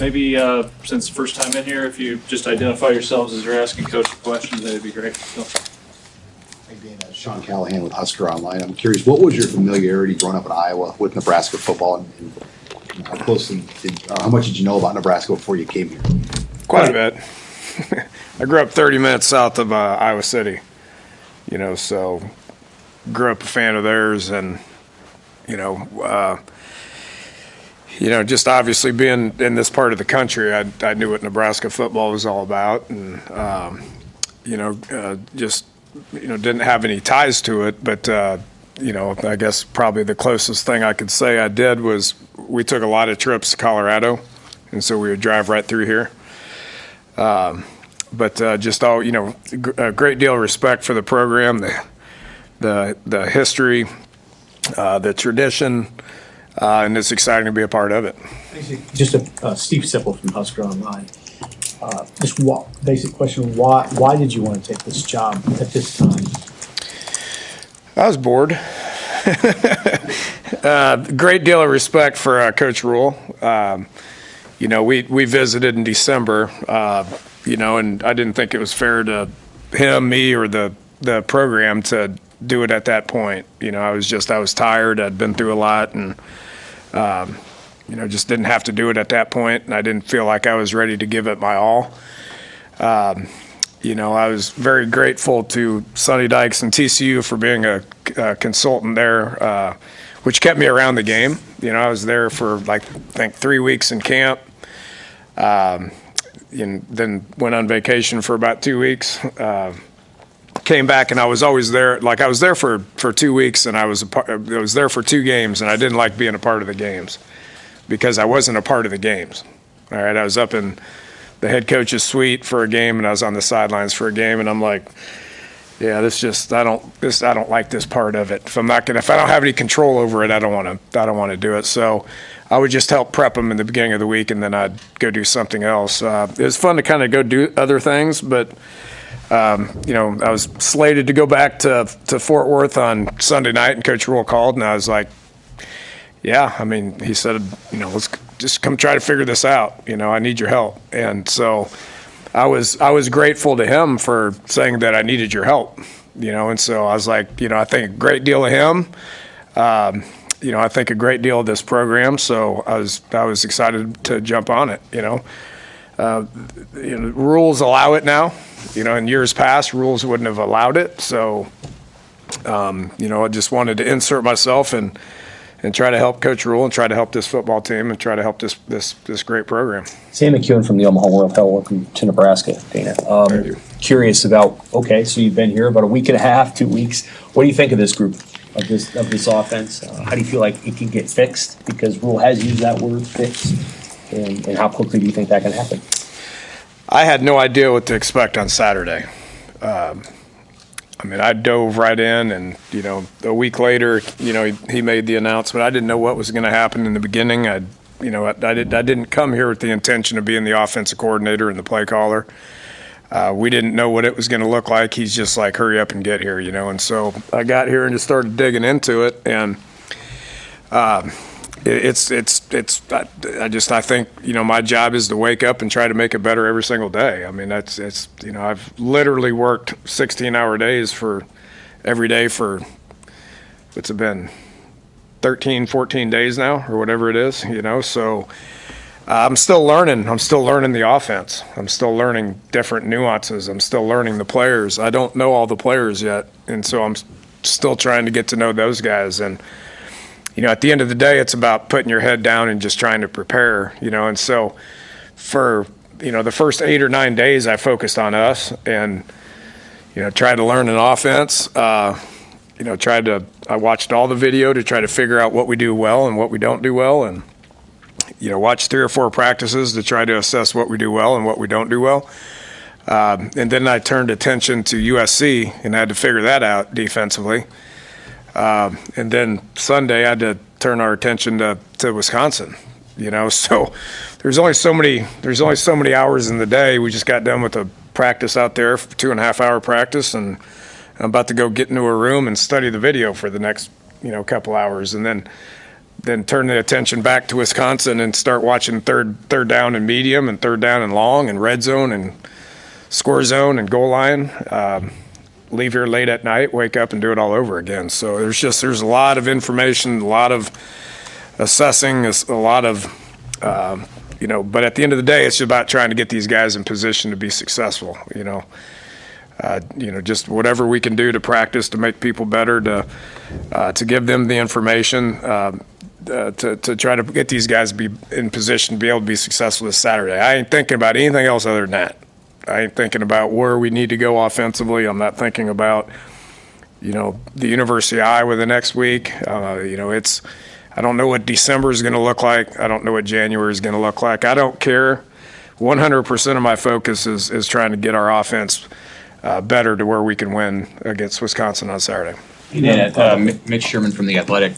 maybe since the first time in here, if you just identify yourselves as you're asking Coach questions, that'd be great. So. Hey, Dana, Sean Callahan with Husker Online. I'm curious, what was your familiarity growing up in Iowa with Nebraska football, and how much did you know about Nebraska before you came here? Quite a bit. I grew up 30 minutes south of Iowa City, so grew up a fan of theirs, and just obviously being in this part of the country, I knew what Nebraska football was all about, and didn't have any ties to it, but I guess probably the closest thing I could say I did was we took a lot of trips to Colorado, and so we would drive right through here. But just all, a great deal of respect for the program, the history, the tradition, and it's exciting to be a part of it. Just Steve Sipple from Husker Online. Basic question: Why did you want to take this job at this time? I was bored. Great deal of respect for Coach Rule. We visited in December, and I didn't think it was fair to him, me, or the program to do it at that point. I was tired. I'd been through a lot, and just didn't have to do it at that point, and I didn't feel like I was ready to give it my all. I was very grateful to Sonny Dykes and TCU for being a consultant there, which kept me around the game. I was there for I think 3 weeks in camp, and then went on vacation for about 2 weeks. Came back, and I was always there. I was there for 2 weeks, and I was there for 2 games, and I didn't like being a part of the games because I wasn't a part of the games. All right, I was up in the head coach's suite for a game, and I was on the sidelines for a game, and I'm like, yeah, I don't like this part of it. If I don't have any control over it, I don't want to do it. So I would just help prep them in the beginning of the week, and then I'd go do something else. It was fun to kind of go do other things, but I was slated to go back to Fort Worth on Sunday night, and Coach Rule called, and I was like, yeah, he said, let's just come try to figure this out. I need your help. And so I was grateful to him for saying that I needed your help, and so I was like, I think a great deal of him. I think a great deal of this program. So I was excited to jump on it, rules allow it now. In years past, rules wouldn't have allowed it. So, I just wanted to insert myself and try to help Coach Rule and try to help this football team and try to help this great program. Sam McEwen from the Omaha World. Welcome to Nebraska, Dana. Curious about, so you've been here about a week and a half, 2 weeks. What do you think of this group, of this offense? How do you feel like it can get fixed? Because Rule has used that word, fix. And how quickly do you think that can happen? I had no idea what to expect on Saturday. I dove right in, and a week later, he made the announcement. I didn't know what was going to happen in the beginning. I didn't come here with the intention of being the offensive coordinator and the play caller. We didn't know what it was going to look like. He's just like, hurry up and get here, And so I got here and just started digging into it, and I think my job is to wake up and try to make it better every single day. I've literally worked 16-hour days for every day for what's it been 13, 14 days now, or whatever it is, so I'm still learning the offense. I'm still learning different nuances. I'm still learning the players. I don't know all the players yet, and so I'm still trying to get to know those guys. And at the end of the day, it's about putting your head down and just trying to prepare, and so for, the first 8 or 9 days, I focused on us and, tried to learn an offense, I watched all the video to try to figure out what we do well and what we don't do well, and, watched 3 or 4 practices to try to assess what we do well and what we don't do well. And then I turned attention to USC and had to figure that out defensively. And then Sunday I had to turn our attention to Wisconsin, so there's only so many hours in the day. We just got done with a practice out there, 2.5 hour practice, and I'm about to go get into a room and study the video for the next, couple hours. And then then turn the attention back to Wisconsin and start watching third down and medium and third down and long and red zone and score zone and goal line. Leave here late at night, wake up and do it all over again. So there's a lot of information, a lot of assessing, a lot of, but at the end of the day, it's about trying to get these guys in position to be successful, just whatever we can do to practice, to make people better, to give them the information, to try to get these guys to be in position to be able to be successful this Saturday. I ain't thinking about anything else other than that. I ain't thinking about where we need to go offensively. I'm not thinking about, the University of Iowa the next week. I don't know what December is going to look like. I don't know what January is going to look like. I don't care. 100% of my focus is trying to get our offense better to where we can win against Wisconsin on Saturday. Mitch Sherman from The Athletic.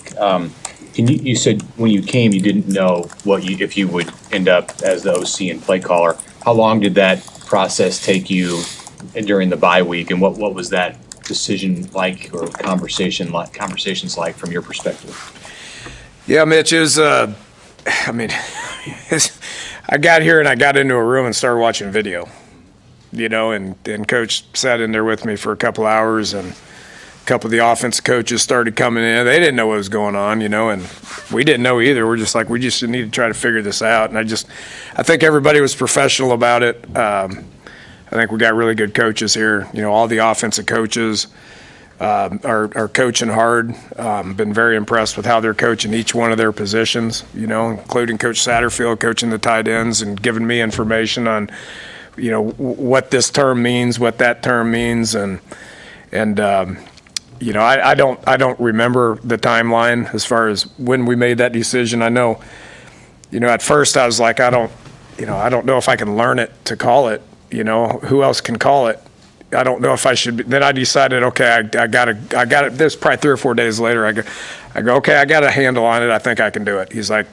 You said when you came, you didn't know if you would end up as the OC and play caller. How long did that process take you during the bye week, and what was that decision like, or conversations like from your perspective? Yeah, Mitch, it was, I got here and I got into a room and started watching video, and Coach sat in there with me for a couple hours, and a couple of the offensive coaches started coming in. They didn't know what was going on, and we didn't know either. We're just like, we just need to try to figure this out. And I think everybody was professional about it. I think we got really good coaches here. All the offensive coaches are coaching hard. Been very impressed with how they're coaching each one of their positions, including Coach Satterfield coaching the tight ends and giving me information on, what this term means, what that term means. I don't remember the timeline as far as when we made that decision. I know, at first I was like, I don't know if I can learn it to call it. Who else can call it? I don't know if I should. Then I decided, okay, I got it. This probably 3 or 4 days later. I go, okay, I got a handle on it. I think I can do it. He's like,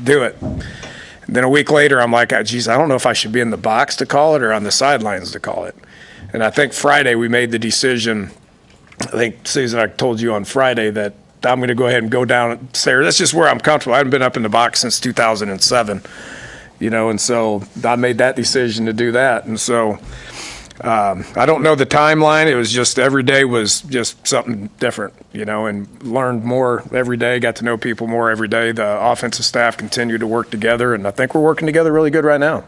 do it. And then a week later, I'm like, geez, I don't know if I should be in the box to call it or on the sidelines to call it. And I think Friday we made the decision. I think, Susan, I told you on Friday that I'm going to go ahead and go downstairs. That's just where I'm comfortable. I haven't been up in the box since 2007, and so I made that decision to do that. And so I don't know the timeline. It was just every day was just something different, and learned more every day, got to know people more every day. The offensive staff continued to work together, and I think we're working together really good right now.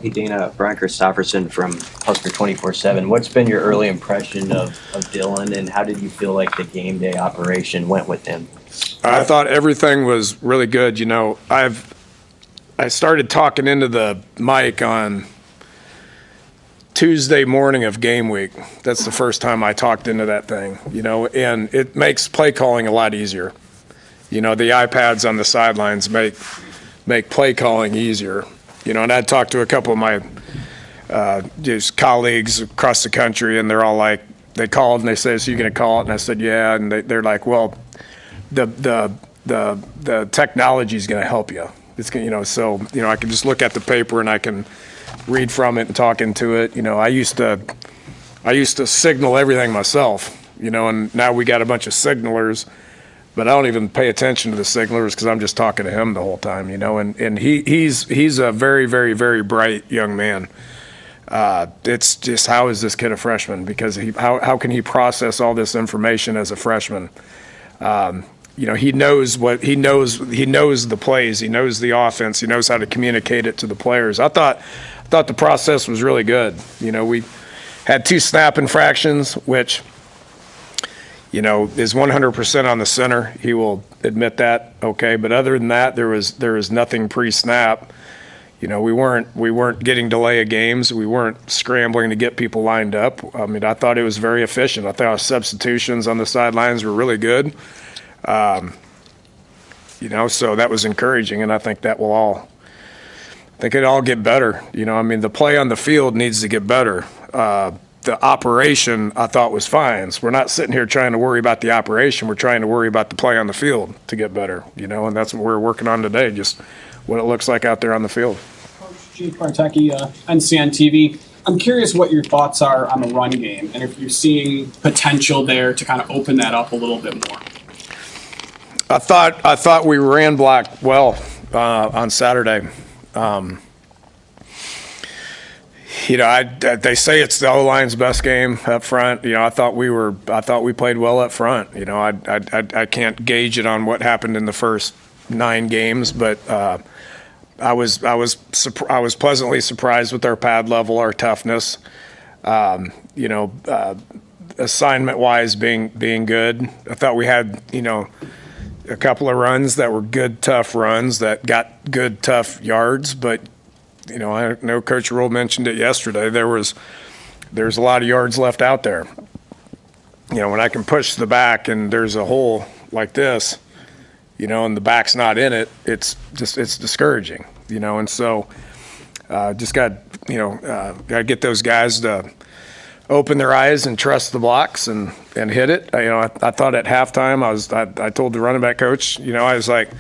Hey, Dana, Brian Christopherson from Husker 24/7. What's been your early impression of Dylan, and how did you feel like the game day operation went with him? I thought everything was really good. I started talking into the mic on Tuesday morning of game week. That's the first time I talked into that thing, and it makes play calling a lot easier. The iPads on the sidelines make play calling easier. And I'd talked to a couple of my just colleagues across the country, and they're all like, they called and they said, "So you're going to call it?" And I said, "Yeah." And they're like, "Well, the technology is going to help you. It's going, I can just look at the paper and I can read from it and talk into it. I used to signal everything myself, and now we got a bunch of signalers, but I don't even pay attention to the signalers because I'm just talking to him the whole time, and he's a very, very, very bright young man. It's just, how is this kid a freshman? Because how can he process all this information as a freshman? He knows the plays, he knows the offense, he knows how to communicate it to the players. I thought the process was really good. We had 2 snap infractions, which, is 100% on the center. He will admit that. Okay. But other than that, there was nothing pre-snap. We weren't getting delay of games. We weren't scrambling to get people lined up. I thought it was very efficient. I thought our substitutions on the sidelines were really good. So that was encouraging, and I think it'll all get better. The play on the field needs to get better. The operation, I thought, was fine. So we're not sitting here trying to worry about the operation. We're trying to worry about the play on the field to get better, and that's what we're working on today, just what it looks like out there on the field. Coach Chief Bartecki, NCN TV. I'm curious what your thoughts are on the run game, and if you're seeing potential there to kind of open that up a little bit more. I thought we ran block well on Saturday. They say it's the O-line's best game up front. I thought we played well up front. I can't gauge it on what happened in the first 9 games, but I was pleasantly surprised with our pad level, our toughness. Assignment-wise being good. I thought we had a couple of runs that were good, tough runs that got good, tough yards, but I know Coach Rule mentioned it yesterday. There's a lot of yards left out there. When I can push the back and there's a hole like this, and the back's not in it, it's discouraging. And so just got to get those guys to open their eyes and trust the blocks and hit it. I thought at halftime I told the running back coach, I was like,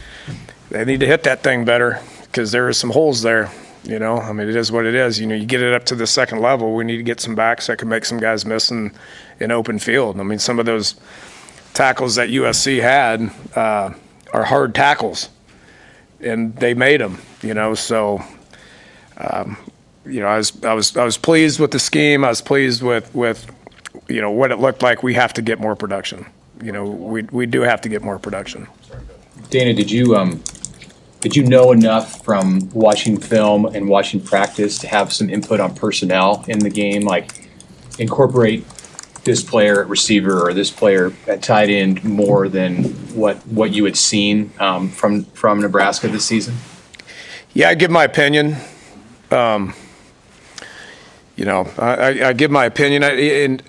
they need to hit that thing better because there are some holes there. It is what it is. You get it up to the second level. We need to get some backs that can make some guys miss in open field. Some of those tackles that USC had are hard tackles, and they made them. So I was pleased with the scheme. I was pleased with what it looked like. We have to get more production. We do have to get more production. Dana, did you know enough from watching film and watching practice to have some input on personnel in the game, like incorporate this player at receiver or this player at tight end more than what you had seen from Nebraska this season? Yeah, I give my opinion. I give my opinion.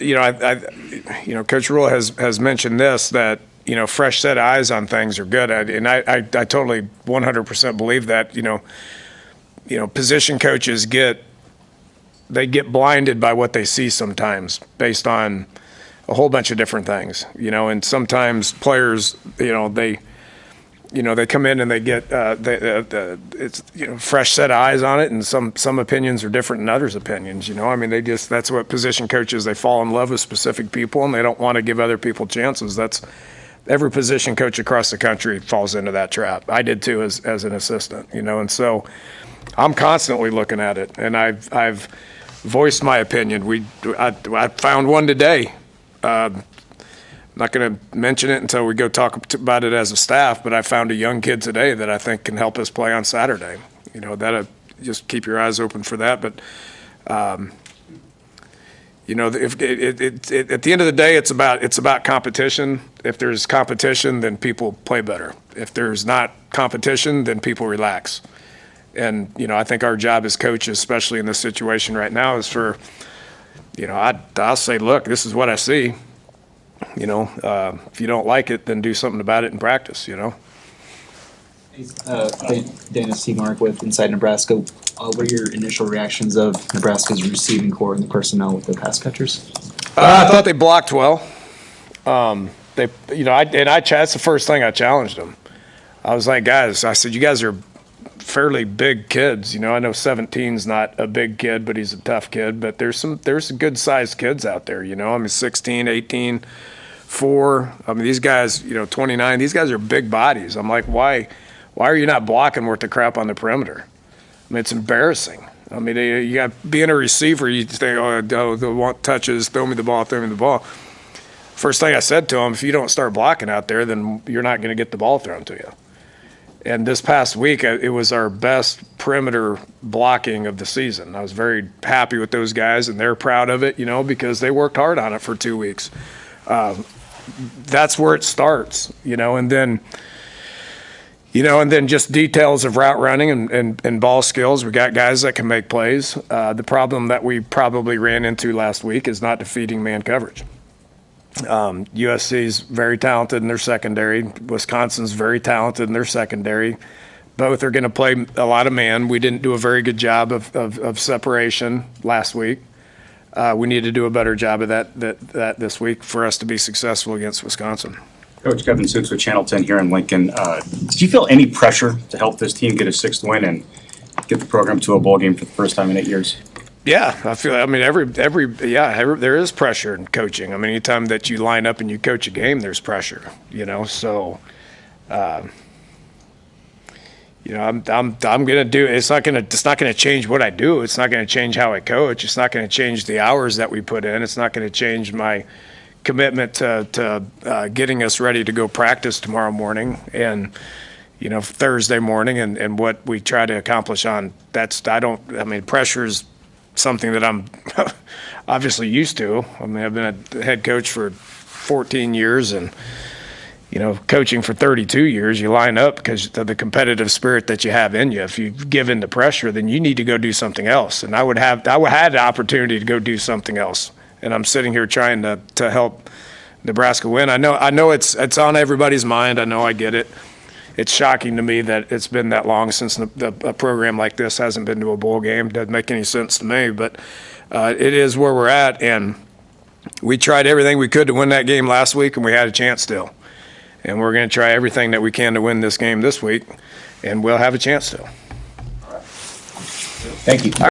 Coach Rule has mentioned this, that fresh set of eyes on things are good. I totally 100% believe that. Position coaches get blinded by what they see sometimes based on a whole bunch of different things. And sometimes players, they come in and they get it's fresh set of eyes on it, and some opinions are different than others' opinions. That's what position coaches, they fall in love with specific people and they don't want to give other people chances. That's every position coach across the country falls into that trap. I did too as an assistant, and so I'm constantly looking at it, and I've voiced my opinion. I found one today. I'm not going to mention it until we go talk about it as a staff, but I found a young kid today that I think can help us play on Saturday. Just keep your eyes open for that. But if at the end of the day, it's about competition. If there's competition, then people play better. If there's not competition, then people relax. And I think our job as coaches, especially in this situation right now, is for I'll say, look, this is what I see. If you don't like it, then do something about it in practice. Dana Seamark with Inside Nebraska. What are your initial reactions of Nebraska's receiving core and the personnel with the pass catchers? I thought they blocked well. That's the first thing I challenged them. I was like, guys, I said, you guys are fairly big kids. I know 17's not a big kid, but he's a tough kid. But there's some good sized kids out there. 16, 18, 4. These guys, 29. These guys are big bodies. I'm like, why are you not blocking worth the crap on the perimeter? It's embarrassing. You got being a receiver, you think, they want touches, throw me the ball. First thing I said to him, if you don't start blocking out there, then you're not going to get the ball thrown to you. And this past week, it was our best perimeter blocking of the season. I was very happy with those guys, and they're proud of it, because they worked hard on it for 2 weeks. That's where it starts, and then just details of route running and ball skills. We got guys that can make plays. The problem that we probably ran into last week is not defeating man coverage. USC's very talented in their secondary. Wisconsin's very talented in their secondary. Both are going to play a lot of man. We didn't do a very good job of separation last week. We need to do a better job of that this week for us to be successful against Wisconsin. Coach Kevin Sukes with Channel 10 here in Lincoln. Did you feel any pressure to help this team get a 6th win and get the program to a bowl game for the first time in 8 years? Yeah, I feel. There is pressure in coaching. Anytime that you line up and you coach a game, there's pressure. So, You know, I'm gonna do. It's not gonna change what I do. It's not gonna change how I coach. It's not gonna change the hours that we put in. It's not gonna change my commitment to getting us ready to go practice tomorrow morning and, you know, Thursday morning and what we try to accomplish on. Pressure is something that I'm obviously used to. I mean, I've been a head coach for 14 years and, you know, coaching for 32 years. You line up because of the competitive spirit that you have in you. If you give in to pressure, then you need to go do something else. And I had the opportunity to go do something else. And I'm sitting here trying to help Nebraska win. I know it's on everybody's mind. I know I get it. It's shocking to me that it's been that long since a program like this hasn't been to a bowl game. Doesn't make any sense to me, but it is where we're at. And we tried everything we could to win that game last week, and we had a chance still. And we're going to try everything that we can to win this game this week, and we'll have a chance still. Thank you.